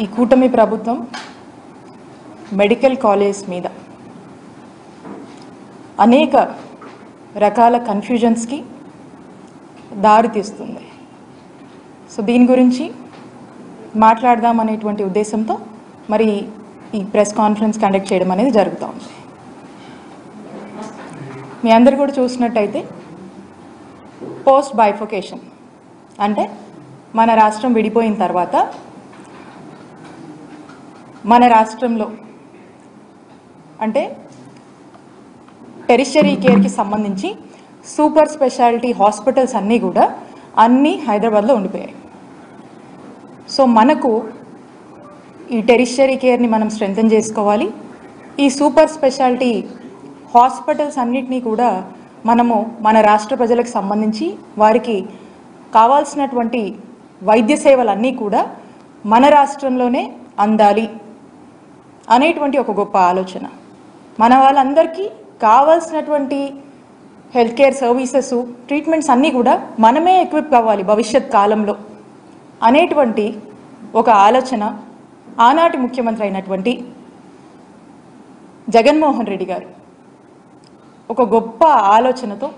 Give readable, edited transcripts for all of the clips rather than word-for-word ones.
ఈ కూటమి ప్రభుత్వం మెడికల్ కాలేజ్ మీద అనేక రకాల కన్ఫ్యూజన్స్కి దారితీస్తుంది. సో దీని గురించి మాట్లాడదాం అనేటువంటి ఉద్దేశంతో మరి ఈ ప్రెస్ కాన్ఫరెన్స్ కండక్ట్ చేయడం అనేది జరుగుతూ ఉంది. మీ అందరు కూడా చూసినట్టయితే పోస్ట్ బైఫోకేషన్ అంటే మన రాష్ట్రం విడిపోయిన తర్వాత మన రాష్ట్రంలో అంటే టెరిషరీ కేర్కి సంబంధించి సూపర్ స్పెషాలిటీ హాస్పిటల్స్ అన్నీ హైదరాబాద్లో ఉండిపోయాయి. సో మనకు ఈ టెరిషరీ కేర్ని మనం స్ట్రెంథెన్ చేసుకోవాలి. ఈ సూపర్ స్పెషాలిటీ హాస్పిటల్స్ అన్నిటినీ కూడా మనము మన రాష్ట్ర ప్రజలకు సంబంధించి వారికి కావాల్సినటువంటి వైద్య సేవలన్నీ కూడా మన రాష్ట్రంలోనే అందాలి అనేటువంటి ఒక గొప్ప ఆలోచన. మన వాళ్ళందరికీ కావాల్సినటువంటి హెల్త్ కేర్ సర్వీసెస్ ట్రీట్మెంట్స్ అన్నీ కూడా మనమే ఎక్విప్ కావాలి భవిష్యత్ కాలంలో అనేటువంటి ఒక ఆలోచన ఆనాటి ముఖ్యమంత్రి అయినటువంటి జగన్మోహన్ రెడ్డి గారు ఒక గొప్ప ఆలోచనతో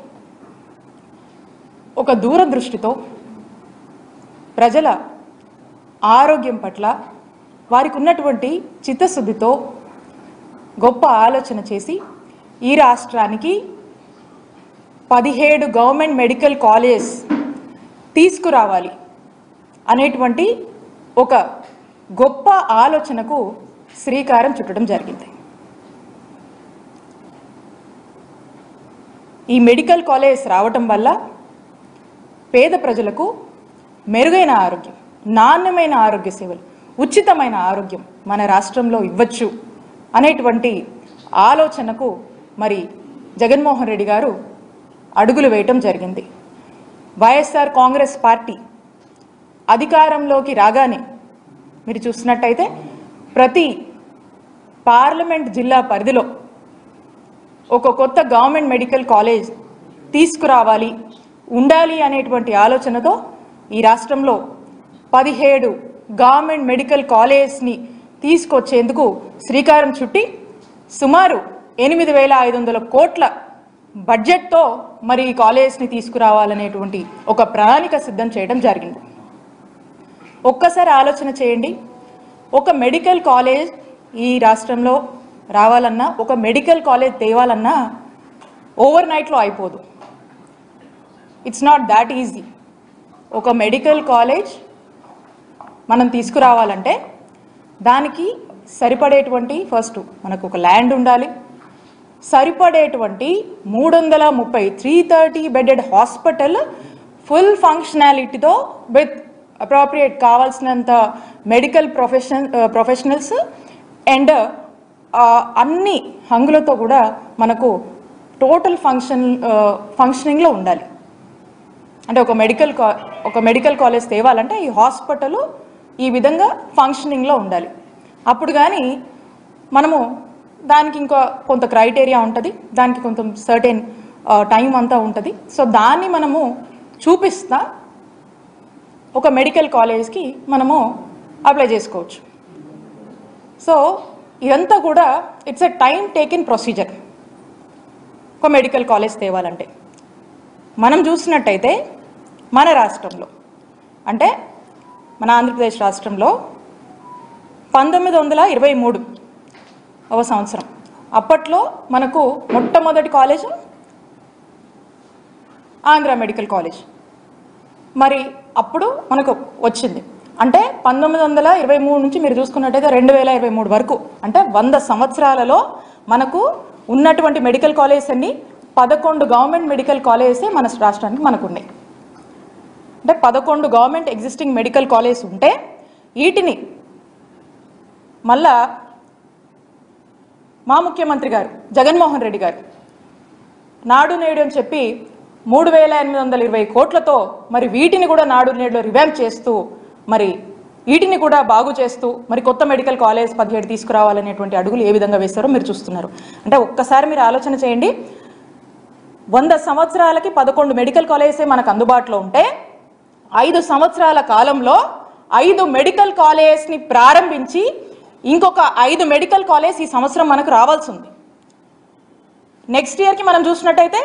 ఒక దూరదృష్టితో ప్రజల ఆరోగ్యం పట్ల వారికి ఉన్నటువంటి చిత్తశుద్ధితో గొప్ప ఆలోచన చేసి ఈ రాష్ట్రానికి 17 గవర్నమెంట్ మెడికల్ కాలేజ్ తీసుకురావాలి అనేటువంటి ఒక గొప్ప ఆలోచనకు శ్రీకారం చుట్టడం జరిగింది. ఈ మెడికల్ కాలేజ్ రావటం వల్ల పేద ప్రజలకు మెరుగైన ఆరోగ్యం, నాణ్యమైన ఆరోగ్య సేవలు, ఉచితమైన ఆరోగ్యం మన రాష్ట్రంలో ఇవ్వచ్చు అనేటువంటి ఆలోచనకు మరి జగన్మోహన్ రెడ్డి గారు అడుగులు వేయటం జరిగింది. వైఎస్ఆర్ కాంగ్రెస్ పార్టీ అధికారంలోకి రాగానే మీరు చూసినట్టయితే ప్రతి పార్లమెంట్ జిల్లా పరిధిలో ఒక కొత్త గవర్నమెంట్ మెడికల్ కాలేజ్ తీసుకురావాలి ఉండాలి అనేటువంటి ఆలోచనతో ఈ రాష్ట్రంలో 17 గవర్నమెంట్ మెడికల్ కాలేజ్ని తీసుకొచ్చేందుకు శ్రీకారం చుట్టి సుమారు 8,500 కోట్ల బడ్జెట్తో మరి ఈ కాలేజ్ని తీసుకురావాలనేటువంటి ఒక ప్రణాళిక సిద్ధం చేయడం జరిగింది. ఒక్కసారి ఆలోచన చేయండి, ఒక మెడికల్ కాలేజ్ ఈ రాష్ట్రంలో రావాలన్నా, ఒక మెడికల్ కాలేజ్ తేవాలన్నా ఓవర్ నైట్లో అయిపోదు. It's not that easy. ఒక మెడికల్ కాలేజ్ మనం తీసుకురావాలంటే దానికి సరిపడేటువంటి ఫస్ట్ మనకు ఒక ల్యాండ్ ఉండాలి, సరిపడేటువంటి 330 బెడెడ్ హాస్పిటల్ ఫుల్ ఫంక్షనాలిటీతో విత్ అప్రోప్రియేట్ కావాల్సినంత మెడికల్ ప్రొఫెషనల్స్ అండ్ అన్ని హంగులతో కూడా మనకు టోటల్ ఫంక్షనింగ్లో ఉండాలి. అంటే ఒక మెడికల్ కాలేజ్ తేవాలంటే ఈ హాస్పిటల్ ఈ విధంగా ఫంక్షనింగ్లో ఉండాలి. అప్పుడు కానీ మనము దానికి ఇంకా కొంత క్రైటీరియా ఉంటుంది, దానికి కొంత సర్టెన్ టైం అంతా ఉంటుంది. సో దాన్ని మనము చూపిస్తా ఒక మెడికల్ కాలేజ్కి మనము అప్లై చేసుకోవచ్చు. సో ఇదంతా కూడా it's a time taken procedure. ఒక మెడికల్ కాలేజ్ తేవాలంటే మనం చూసినట్టయితే మన రాష్ట్రంలో అంటే మన ఆంధ్రప్రదేశ్ రాష్ట్రంలో 1923వ సంవత్సరం అప్పట్లో మనకు మొట్టమొదటి కాలేజ్ ఆంధ్ర మెడికల్ కాలేజ్ మరి అప్పుడు మనకు వచ్చింది. అంటే 1923 నుంచి మీరు చూసుకున్నట్టయితే 2023 వరకు అంటే 100 సంవత్సరాలలో మనకు ఉన్నటువంటి మెడికల్ కాలేజ్ అన్ని 11 గవర్నమెంట్ మెడికల్ కాలేజెసే మన రాష్ట్రానికి మనకు ఉన్నాయి. అంటే 11 గవర్నమెంట్ ఎగ్జిస్టింగ్ మెడికల్ కాలేజ్ ఉంటే వీటిని మళ్ళా మా ముఖ్యమంత్రి గారు జగన్మోహన్ రెడ్డి గారు నాడు నేడు అని చెప్పి 3,820 కోట్లతో మరి వీటిని కూడా నాడు నేడులో రివాంప్ చేస్తూ మరి వీటిని కూడా బాగు చేస్తూ మరి కొత్త మెడికల్ కాలేజ్ 17 తీసుకురావాలనేటువంటి అడుగులు ఏ విధంగా వేస్తారో మీరు చూస్తున్నారు. అంటే ఒక్కసారి మీరు ఆలోచన చేయండి, 100 సంవత్సరాలకి 11 మెడికల్ కాలేజెసే మనకు అందుబాటులో ఉంటే 5 సంవత్సరాల కాలంలో 5 మెడికల్ కాలేజెస్ని ప్రారంభించి ఇంకొక 5 మెడికల్ కాలేజ్ ఈ సంవత్సరం మనకు రావాల్సి ఉంది. నెక్స్ట్ ఇయర్కి మనం చూసినట్టయితే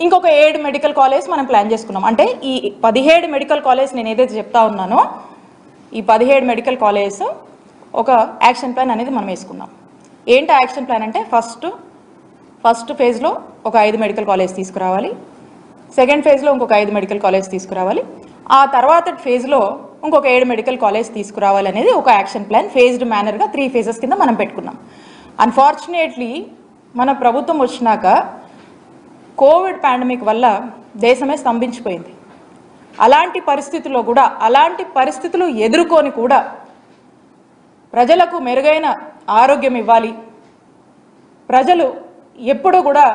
ఇంకొక 7 మెడికల్ కాలేజ్ మనం ప్లాన్ చేసుకున్నాం. అంటే ఈ 17 మెడికల్ కాలేజ్ నేను ఏదైతే చెప్తా ఉన్నానో ఈ 17 మెడికల్ కాలేజెస్ ఒక యాక్షన్ ప్లాన్ అనేది మనం వేసుకున్నాం. ఏంటి యాక్షన్ ప్లాన్ అంటే ఫస్ట్ ఫేజ్లో ఒక 5 మెడికల్ కాలేజ్ తీసుకురావాలి, సెకండ్ ఫేజ్లో ఇంకొక 5 మెడికల్ కాలేజ్ తీసుకురావాలి, ఆ తర్వాత ఫేజ్లో ఇంకొక 7 మెడికల్ కాలేజ్ తీసుకురావాలి అనేది ఒక యాక్షన్ ప్లాన్ ఫేజ్డ్ మేనర్గా 3 ఫేజెస్ కింద మనం పెట్టుకున్నాం. అన్ఫార్చునేట్లీ మన ప్రభుత్వం వచ్చినాక కోవిడ్ పాండమిక్ వల్ల దేశమే స్తంభించిపోయింది. అలాంటి పరిస్థితులు ఎదుర్కొని కూడా ప్రజలకు మెరుగైన ఆరోగ్యం ఇవ్వాలి, ప్రజలు ఎప్పుడూ కూడా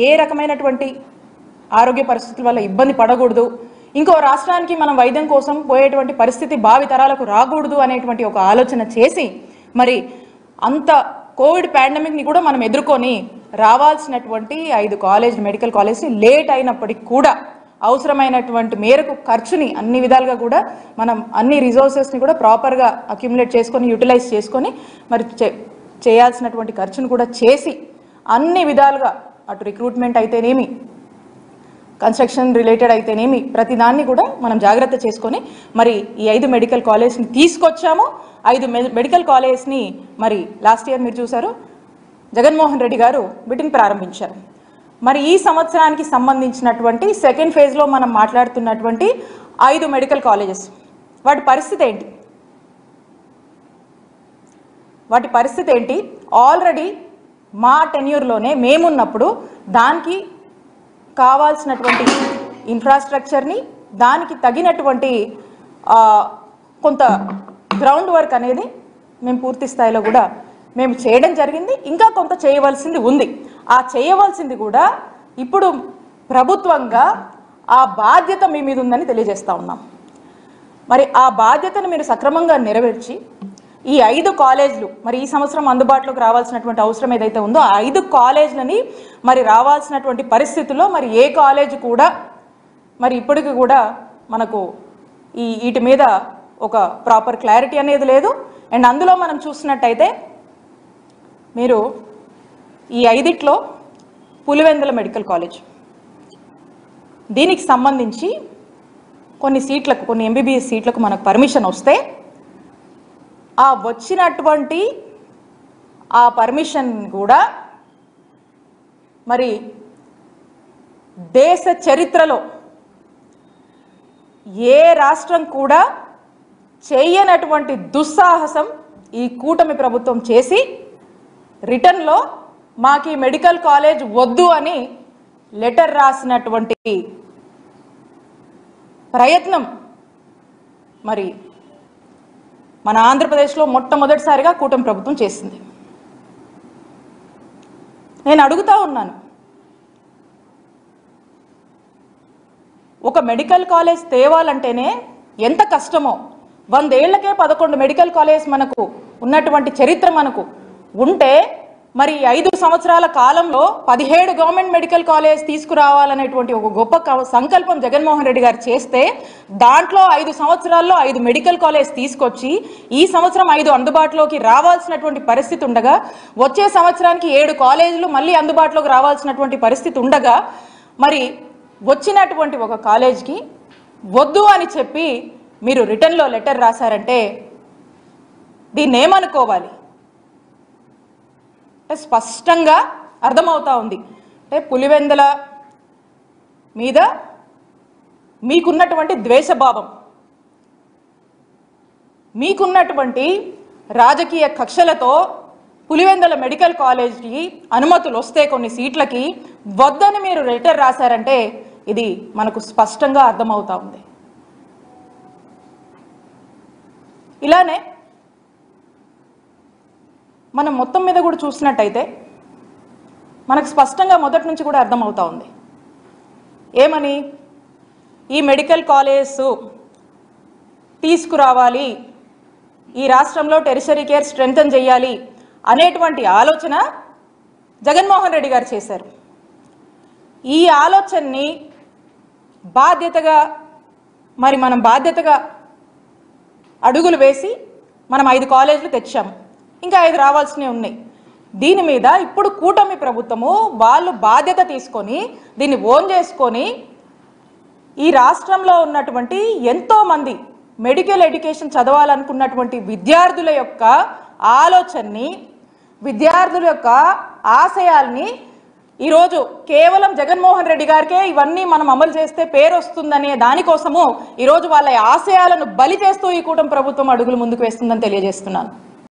ఏ రకమైనటువంటి ఆరోగ్య పరిస్థితుల వల్ల ఇబ్బంది పడకూడదు, ఇంకో రాష్ట్రానికి మనం వైద్యం కోసం పోయేటువంటి పరిస్థితి భావితరాలకు రాకూడదు అనేటువంటి ఒక ఆలోచన చేసి మరి అంత కోవిడ్ పాండమిక్ని కూడా మనం ఎదుర్కొని రావాల్సినటువంటి 5 మెడికల్ కాలేజ్ని లేట్ అయినప్పటికీ కూడా అవసరమైనటువంటి మేరకు ఖర్చుని అన్ని విధాలుగా కూడా మనం అన్ని రిసోర్సెస్ని కూడా ప్రాపర్గా అక్యుములేట్ చేసుకొని యూటిలైజ్ చేసుకొని మరి చేయాల్సినటువంటి ఖర్చును కూడా చేసి అన్ని విధాలుగా అటు రిక్రూట్మెంట్ అయితేనేమి కన్స్ట్రక్షన్ రిలేటెడ్ అయితేనేమి ప్రతి దాన్ని కూడా మనం జాగ్రత్త చేసుకొని మరి ఈ 5 మెడికల్ కాలేజ్ని తీసుకొచ్చాము. 5 మెడికల్ కాలేజ్ని మరి లాస్ట్ ఇయర్ మీరు చూసారు జగన్మోహన్ రెడ్డి గారు వీటిని ప్రారంభించారు. మరి ఈ సంవత్సరానికి సంబంధించినటువంటి సెకండ్ ఫేజ్లో మనం మాట్లాడుతున్నటువంటి 5 మెడికల్ కాలేజెస్ వాటి పరిస్థితి ఏంటి? ఆల్రెడీ మా టెన్యూర్లోనే మేమున్నప్పుడు దానికి కావాల్సినటువంటి ఇన్ఫ్రాస్ట్రక్చర్ని దానికి తగినటువంటి కొంత గ్రౌండ్ వర్క్ అనేది మేము పూర్తి స్థాయిలో కూడా మేము చేయడం జరిగింది. ఇంకా కొంత చేయవలసింది ఉంది. ఆ చేయవలసింది కూడా ఇప్పుడు ప్రభుత్వంగా ఆ బాధ్యత మీ మీద ఉందని తెలియజేస్తా ఉన్నాం. మరి ఆ బాధ్యతను మీరు సక్రమంగా నెరవేర్చి ఈ 5 కాలేజీలు మరి ఈ సంవత్సరం అందుబాటులోకి రావాల్సినటువంటి అవసరం ఏదైతే ఉందో ఆ 5 కాలేజీలని మరి రావాల్సినటువంటి పరిస్థితుల్లో మరి ఏ కాలేజ్ కూడా మరి ఇప్పటికి కూడా మనకు వీటి మీద ఒక ప్రాపర్ క్లారిటీ అనేది లేదు. అండ్ అందులో మనం చూసినట్టయితే మీరు ఈ 5లో పులివెందుల మెడికల్ కాలేజ్ దీనికి సంబంధించి కొన్ని ఎంబీబీఎస్ సీట్లకు మనకు పర్మిషన్ వస్తే ఆ వచ్చినటువంటి ఆ పర్మిషన్ కూడా మరి దేశ చరిత్రలో ఏ రాష్ట్రం కూడా చేయనటువంటి దుస్సాహసం ఈ కూటమి ప్రభుత్వం చేసి రిటర్న్లో మాకు ఈ మెడికల్ కాలేజ్ వద్దు అని లెటర్ రాసినటువంటి ప్రయత్నం మరి మన ఆంధ్రప్రదేశ్లో మొట్టమొదటిసారిగా కూటమి ప్రభుత్వం చేసింది. నేను అడుగుతా ఉన్నాను, ఒక మెడికల్ కాలేజ్ తేవాలంటేనే ఎంత కష్టమో 100 ఏళ్లకే 11 మెడికల్ కాలేజ్ మనకు ఉన్నటువంటి చరిత్ర మనకు ఉంటే మరి 5 సంవత్సరాల కాలంలో 17 గవర్నమెంట్ మెడికల్ కాలేజ్ తీసుకురావాలనేటువంటి ఒక గొప్ప సంకల్పం జగన్మోహన్ రెడ్డి గారు చేస్తే దాంట్లో 5 సంవత్సరాల్లో 5 మెడికల్ కాలేజ్ తీసుకొచ్చి ఈ సంవత్సరం 5 అందుబాటులోకి రావాల్సినటువంటి పరిస్థితి ఉండగా వచ్చే సంవత్సరానికి 7 కాలేజీలు మళ్ళీ అందుబాటులోకి రావాల్సినటువంటి పరిస్థితి ఉండగా మరి వచ్చినటువంటి ఒక కాలేజ్కి వద్దు అని చెప్పి మీరు రిటర్న్లో లెటర్ రాశారంటే దీన్ని ఏమనుకోవాలి? స్పష్టంగా అర్థమవుతా ఉంది. అంటే పులివెందుల మీద మీకున్నటువంటి ద్వేషభావం, మీకున్నటువంటి రాజకీయ కక్షలతో పులివెందుల మెడికల్ కాలేజ్కి అనుమతులు వస్తే కొన్ని సీట్లకి వద్దని మీరు లెటర్ రాశారంటే ఇది మనకు స్పష్టంగా అర్థమవుతా ఉంది. ఇలానే మనం మొత్తం మీద కూడా చూసినట్టయితే మనకు స్పష్టంగా మొదటి నుంచి కూడా అర్థమవుతా ఉంది. ఏమని? ఈ మెడికల్ కాలేజ్ తీసుకురావాలి, ఈ రాష్ట్రంలో టెరిషరీ కేర్ స్ట్రెంథన్ చేయాలి అనేటువంటి ఆలోచన జగన్మోహన్ రెడ్డి గారు చేశారు. ఈ ఆలోచనని బాధ్యతగా మనం అడుగులు వేసి మనం 5 కాలేజీలు తెచ్చాము, ఇంకా 5 రావాల్సినవి ఉన్నాయి. దీని మీద ఇప్పుడు కూటమి ప్రభుత్వము వాళ్ళు బాధ్యత తీసుకొని దీన్ని ఓన్ చేసుకొని ఈ రాష్ట్రంలో ఉన్నటువంటి ఎంతోమంది మెడికల్ ఎడ్యుకేషన్ చదవాలనుకున్నటువంటి విద్యార్థుల యొక్క ఆలోచనని, విద్యార్థుల యొక్క ఆశయాల్ని ఈరోజు కేవలం జగన్మోహన్ రెడ్డి గారికే ఇవన్నీ మనం అమలు చేస్తే పేరు వస్తుందనే దానికోసము ఈరోజు వాళ్ళ ఆశయాలను బలి చేస్తూ ఈ కూటమి ప్రభుత్వం అడుగులు ముందుకు వేస్తుందని తెలియజేస్తున్నాను.